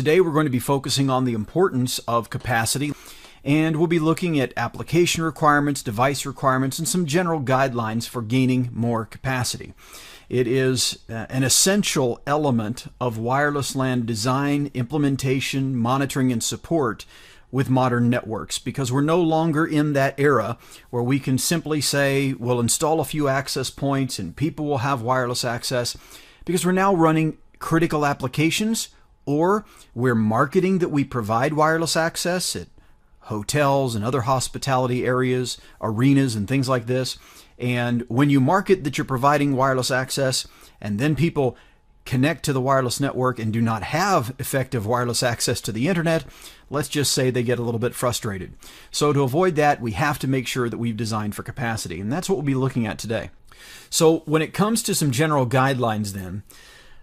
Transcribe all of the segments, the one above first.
today we're going to be focusing on the importance of capacity, and we'll be looking at application requirements, device requirements, and some general guidelines for gaining more capacity. It is an essential element of wireless LAN design, implementation, monitoring, and support with modern networks, because we're no longer in that era where we can simply say we'll install a few access points and people will have wireless access, because we're now running critical applications, or we're marketing that we provide wireless access at hotels and other hospitality areas, arenas, and things like this. And when you market that you're providing wireless access and then people connect to the wireless network and do not have effective wireless access to the internet, let's just say they get a little bit frustrated. So to avoid that, we have to make sure that we've designed for capacity, and that's what we'll be looking at today. So when it comes to some general guidelines then,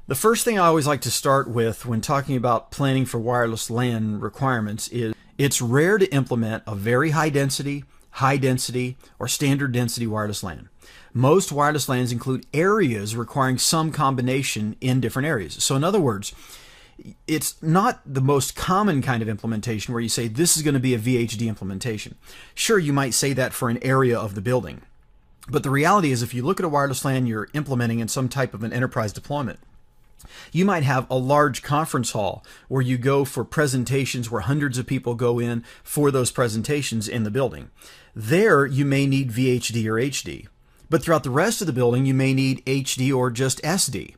the first thing I always like to start with when talking about planning for wireless LAN requirements is it's rare to implement a very high density, or standard density wireless LAN. Most wireless LANs include areas requiring some combination in different areas. So in other words, it's not the most common kind of implementation where you say this is going to be a VHD implementation. Sure, you might say that for an area of the building. But the reality is, if you look at a wireless LAN you're implementing in some type of an enterprise deployment, you might have a large conference hall where you go for presentations where hundreds of people go in for those presentations in the building. There you may need VHD or HD, but throughout the rest of the building you may need HD or just SD.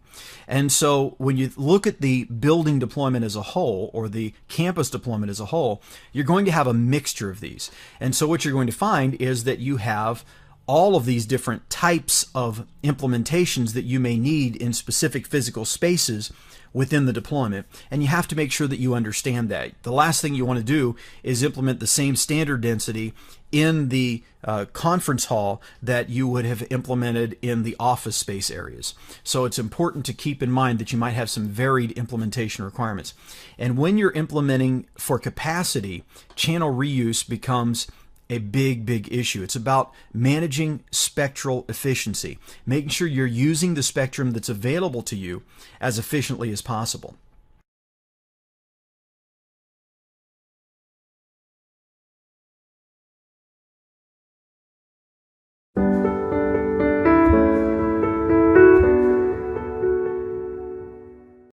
And so when you look at the building deployment as a whole, or the campus deployment as a whole, you're going to have a mixture of these. And so what you're going to find is that you have all of these different types of implementations that you may need in specific physical spaces within the deployment, and you have to make sure that you understand that. The last thing you want to do is implement the same standard density in the conference hall that you would have implemented in the office space areas. So it's important to keep in mind that you might have some varied implementation requirements. And when you're implementing for capacity, channel reuse becomes a big issue. It's about managing spectral efficiency, making sure you're using the spectrum that's available to you as efficiently as possible.